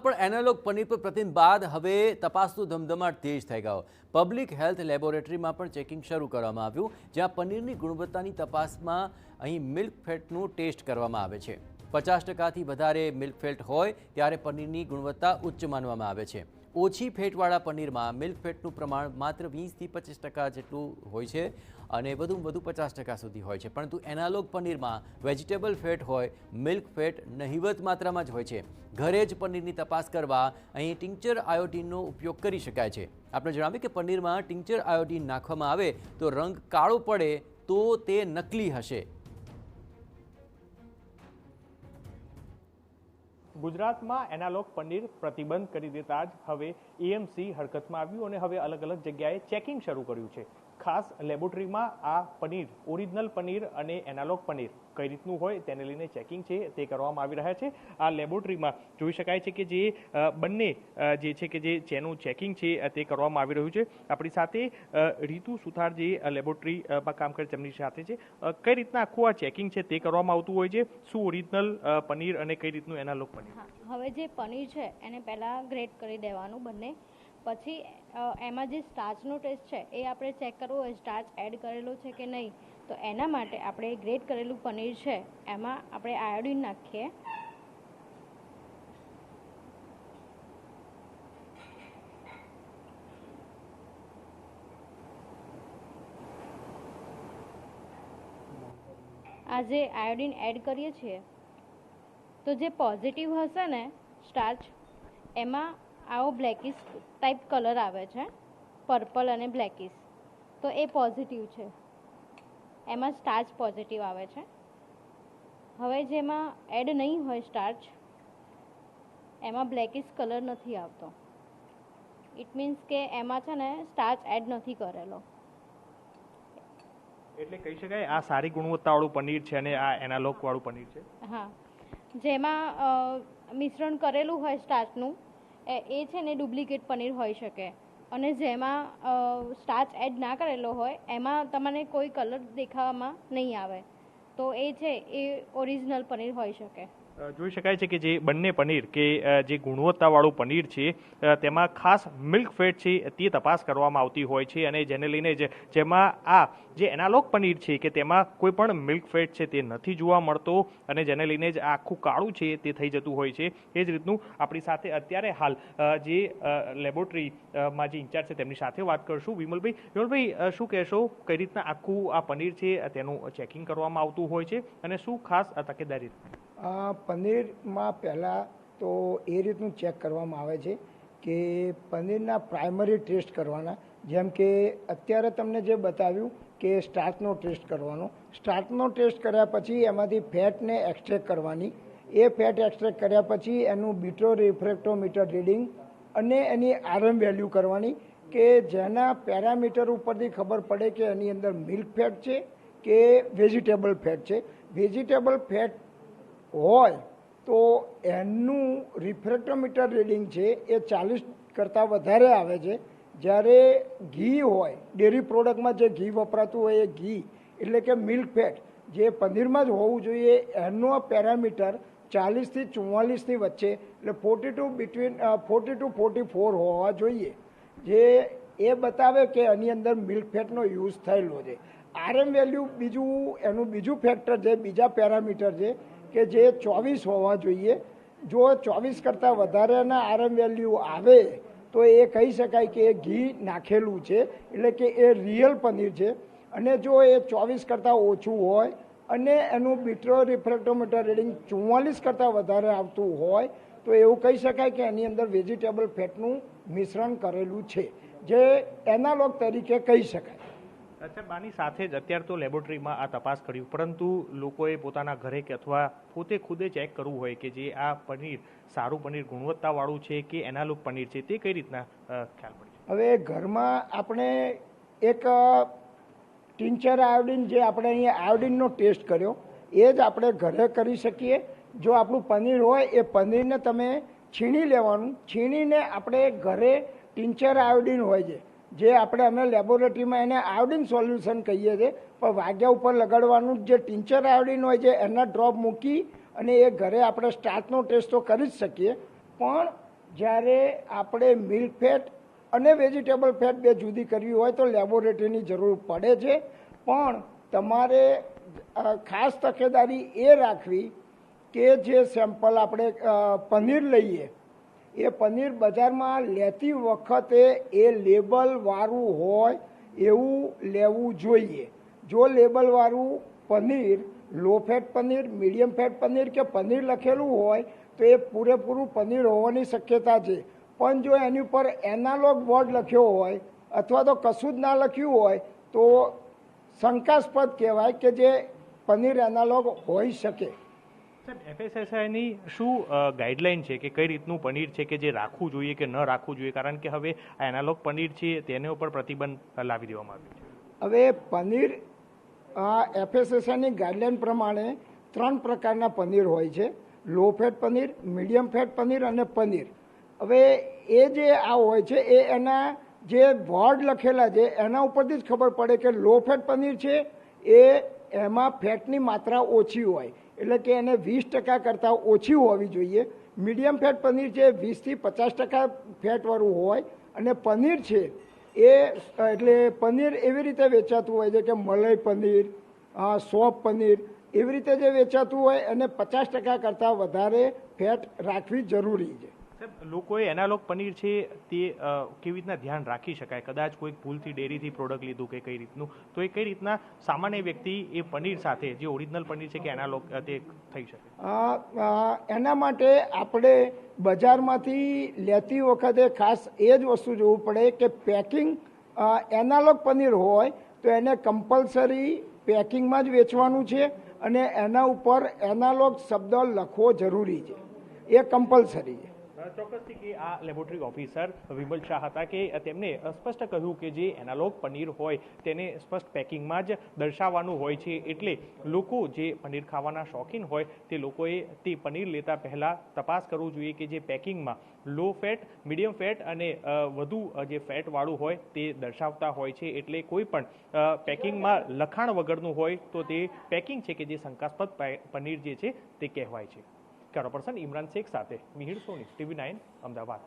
ગુજરાતમાં પણ એનાલોગ પનીર પર પ્રતિબંધ બાદ હવે તપાસનો ધમધમાટ તેજ થઈ ગયો। પબ્લિક હેલ્થ લેબોરેટરીમાં પણ ચેકિંગ શરૂ કરવામાં આવ્યું, જ્યાં પનીરની ગુણવત્તાની તપાસમાં અહીં મિલ્ક ફેટનું ટેસ્ટ કરવામાં આવે છે। 50%થી વધારે મિલ્ક ફેટ હોય ત્યારે પનીરની ગુણવત્તા ઉચ્ચ માનવામાં આવે છે। ઓછી ફેટવાળા પનીરમાં મિલ્ક ફેટનું પ્રમાણ માત્ર 20થી 25% જેટલું હોય છે અને વધુમાં વધુ 50% સુધી હોય છે, પરંતુ એનાલોગ પનીરમાં વેજીટેબલ ફેટ હોય, મિલ્ક ફેટ નહિવત માત્રામાં જ હોય છે। ઘરે જ પનીરની તપાસ કરવા અહીં ટિંક્ચર આયોડિનનો ઉપયોગ કરી શકાય છે। આપણે જણાવીએ કે પનીરમાં ટિંક્ચર આયોડિન નાખવામાં આવે તો રંગ કાળો પડે તો તે નકલી હશે। ગુજરાતમાં એનાલોગ પનીર પ્રતિબંધ કરી દેતા જ હવે એએમસી હરકતમાં આવ્યું અને હવે અલગ અલગ જગ્યાએ ચેકિંગ શરૂ કર્યું છે। ખાસ લેબોરેટરીમાં આ પનીર, ઓરિજિનલ પનીર અને એનાલોગ પનીર કઈ રીતનું હોય તેને લઈને ચેકિંગ છે તે કરવામાં આવી રહ્યા છે। આ લેબોરેટરીમાં જોઈ શકાય છે કે જે બંને જે છે કે જેનું ચેકિંગ છે તે કરવામાં આવી રહ્યું છે। આપણી સાથે રીતુ સુથાર જે લેબોરેટરીમાં કામ કરે તેમની સાથે છે। કઈ રીતના આખું આ ચેકિંગ છે તે કરવામાં આવતું હોય છે? શું ઓરિજિનલ પનીર અને કઈ રીતનું એનાલોગ પનીર? હવે જે પનીર છે એને પહેલાં ગ્રેટ કરી દેવાનું બંને, પછી એમાં જે સ્ટાર્ચનો ટેસ્ટ છે એ આપણે ચેક કરવો હોય સ્ટાર્ચ એડ કરેલો છે કે નહીં, તો એના માટે આપણે ગ્રેટ કરેલું પનીર છે એમાં આપણે આયોડિન નાખીએ। આ જે આયોડિન એડ કરીએ છીએ તો જે પોઝિટિવ હશે ને સ્ટાર્ચ, એમાં આવો બ્લેકિશ ટાઈપ કલર આવે છે, પર્પલ અને બ્લેકિશ, તો એ પોઝિટિવ છે, એમાં સ્ટાર્ચ પોઝિટિવ આવે છે। હવે જેમાં એડ નહીં હોય સ્ટાર્ચ, એમાં બ્લેકિશ કલર નથી આવતો, ઇટ મીન્સ કે એમાં છે ને સ્ટાર્ચ એડ નથી કરેલો। એટલે કહી શકાય આ સારી ગુણવત્તાવાળું પનીર છે અને આ એનાલોગ વાળું પનીર છે। હા, જેમાં મિશ્રણ કરેલું હોય સ્ટાર્ચનું એ છે ને ડુપ્લિકેટ પનીર હોઈ શકે, અને જેમાં સ્ટાર્ચ એડ ના કરેલો હોય એમાં તમને કોઈ કલર દેખાવામાં નહીં આવે, તો એ છે એ ઓરિજિનલ પનીર હોઈ શકે। જોઈ શકાય છે કે જે બંને પનીર કે જે ગુણવત્તાવાળું પનીર છે તેમાં ખાસ મિલ્ક ફેટ છે તે તપાસ કરવામાં આવતી હોય છે, અને જેને લઈને જેમાં આ જે એનાલોગ પનીર છે કે તેમાં કોઈ પણ મિલ્ક ફેટ છે તે નથી જોવા મળતો, અને જેને લઈને જ આખું કાળું છે તે થઈ જતું હોય છે। એ જ રીતનું આપણી સાથે અત્યારે હાલ જે લેબોરેટરીમાં જે ઇન્ચાર્જ છે તેમની સાથે વાત કરશું। વિમલભાઈ શું કહેશો, કઈ રીતના આખું આ પનીર છે તેનું ચેકિંગ કરવામાં આવતું હોય છે અને શું ખાસ તકેદારી? પનીરમાં પહેલાં તો એ રીતનું ચેક કરવામાં આવે છે કે પનીરના પ્રાઇમરી ટેસ્ટ કરવાના, જેમ કે અત્યારે તમને જે બતાવ્યું કે સ્ટાર્ચનો ટેસ્ટ કરવાનો, સ્ટાર્ચનો ટેસ્ટ કર્યા પછી એમાંથી ફેટને એક્સટ્રેક્ટ કરવાની, એ ફેટ એક્સટ્રેક્ટ કર્યા પછી એનું વિટ્રો રિફ્રેક્ટોમીટર રીડિંગ અને એની આરએમ વેલ્યુ કરવાની, કે જેના પેરામીટર ઉપરથી ખબર પડે કે એની અંદર મિલ્ક ફેટ છે કે વેજીટેબલ ફેટ છે। વેજીટેબલ ફેટ હોય તો એનું રિફ્રેક્ટોમીટર રીડિંગ છે એ 40 કરતાં વધારે આવે છે। જ્યારે ઘી હોય, ડેરી પ્રોડક્ટમાં જે ઘી વપરાતું હોય એ ઘી એટલે કે મિલ્ક ફેટ જે પનીરમાં જ હોવું જોઈએ એનો પેરામીટર 40થી 44ની વચ્ચે, એટલે 40 to 44 હોવા જોઈએ, જે એ બતાવે કે એની અંદર મિલ્ક ફેટનો યુઝ થયેલો છે। આરએમ વેલ્યુ એનું બીજું ફેક્ટર છે, બીજા પેરામીટર છે કે જે 24 હોવા જોઈએ। જો 24 કરતાં વધારેના આરએમ વેલ્યુ આવે તો એ કહી શકાય કે એ ઘી નાખેલું છે, એટલે કે એ રિયલ પનીર છે। અને જો એ 24 કરતાં ઓછું હોય અને એનું વિટ્રો રિફ્રેક્ટોમીટર રીડિંગ 44 કરતાં વધારે આવતું હોય તો એવું કહી શકાય કે એની અંદર વેજીટેબલ ફેટનું મિશ્રણ કરેલું છે, જે એનાલોગ તરીકે કહી શકાય। અચ્છા, બાની સાથે જ અત્યારે તો લેબોરેટરીમાં આ તપાસ કર્યું, પરંતુ લોકોએ પોતાના ઘરે કે અથવા પોતે ખુદે ચેક કરવું હોય કે જે આ પનીર સારું પનીર ગુણવત્તાવાળું છે કે એનાલોગ પનીર છે, તે કઈ રીતના ખ્યાલ પડે? હવે ઘરમાં આપણે એક ટિંચર આયોડિન, જે આપણે અહીંયા આયોડિનનો ટેસ્ટ કર્યો એ જ આપણે ઘરે કરી શકીએ। જો આપણું પનીર હોય એ પનીરને તમે છીણી લેવાનું, છીણીને આપણે ઘરે ટિંચર આયોડિન હોય છે જે આપણે અમે લેબોરેટરીમાં એને આયોડિન સોલ્યુશન કહીએ છીએ, પણ વાગ્યા ઉપર લગાડવાનું જે ટિંચર આયોડિન હોય છે એના ડ્રોપ મૂકી અને એ ઘરે આપણે સ્ટાર્ચનો ટેસ્ટ તો કરી જ શકીએ, પણ જ્યારે આપણે મિલ્ક ફેટ અને વેજીટેબલ ફેટ બે જુદી કરવી હોય તો લેબોરેટરીની જરૂર પડે છે, પણ તમારે ખાસ તકેદારી એ રાખવી કે જે સેમ્પલ આપણે પનીર લઈએ એ પનીર બજારમાં લેતી વખતે એ લેબલવાળું હોય એવું લેવું જોઈએ. જો લેબલવાળું paneer low fat paneer, medium fat paneer કે પનીર લખેલું હોય તો એ પૂરેપૂરું પનીર હોવાની શક્યતા છે. પણ જો એની ઉપર એનાલોગ બોર્ડ લખ્યો હોય અથવા તો કશું જ ના લખ્યું હોય તો શંકાસ્પદ કહેવાય કે જે પનીર એનાલોગ હોઈ શકે. FSSAIની શું ગાઈડલાઈન છે કે કઈ રીતનું પનીર છે કે જે રાખવું જોઈએ કે ન રાખવું જોઈએ, કારણ કે હવે આ એનાલોગ પનીર છે તેના ઉપર પ્રતિબંધ લાવી દેવામાં આવ્યો છે. હવે પનીર FSSAIની ગાઈડલાઈન પ્રમાણે 3 પ્રકારના પનીર હોય છે: low fat paneer, medium fat paneer અને પનીર. હવે એ જે આ હોય છે એ એના જે બોર્ડ લખેલા છે એના ઉપરથી જ ખબર પડે કે લો ફેટ પનીર છે એ એમાં ફેટની માત્રા ઓછી હોય, એટલે કે એને 20% કરતાં ઓછી હોવી જોઈએ. મીડિયમ ફેટ પનીર છે 20 થી 50% ફેટવાળું હોય, અને પનીર છે એ એટલે પનીર એવી રીતે વેચાતું હોય છે કે મલાઈ પનીર, સોપ પનીર એવી રીતે જે વેચાતું હોય અને 50% કરતાં વધારે ફેટ રાખવી જરૂરી છે. લોકોએ એનાલોગ પનીર છે તે કેવી રીતના ધ્યાન રાખી શકાય? કદાચ કોઈક ભૂલથી ડેરીથી પ્રોડક્ટ લીધું કે કઈ રીતનું, તો એ કઈ રીતના સામાન્ય વ્યક્તિ એ પનીર સાથે જે ઓરિજિનલ પનીર છે કે એનાલોગ તે થઈ શકે? એના માટે આપણે બજારમાંથી લેતી વખતે ખાસ એ જ વસ્તુ જોવું પડે કે પેકિંગ એનાલોગ પનીર હોય તો એને કમ્પલસરી પેકિંગમાં જ વેચવાનું છે અને એના ઉપર એનાલોગ શબ્દ લખવો જરૂરી છે, એ કમ્પલસરી છે. ચોક્કસથી કે આ લેબોરેટરી ઓફિસર વિમલ શાહ હતા કે તેમને સ્પષ્ટ કહ્યું કે જે એનાલોગ પનીર હોય તેને સ્પષ્ટ પેકિંગમાં જ દર્શાવવાનું હોય છે, એટલે લોકો જે પનીર ખાવાના શોખીન હોય તે લોકોએ તે પનીર લેતા પહેલાં તપાસ કરવું જોઈએ કે જે પેકિંગમાં લો ફેટ, મીડિયમ ફેટ અને વધુ જે ફેટવાળું હોય તે દર્શાવતા હોય છે, એટલે કોઈ પણ પેકિંગમાં લખાણ વગરનું હોય તો તે પેકિંગ છે કે જે શંકાસ્પદ પનીર જે છે તે કહેવાય છે. કેમેરા પર્સન ઇમરાન શેખ સાથે મિહિર સોની, TV9 અમદાવાદ.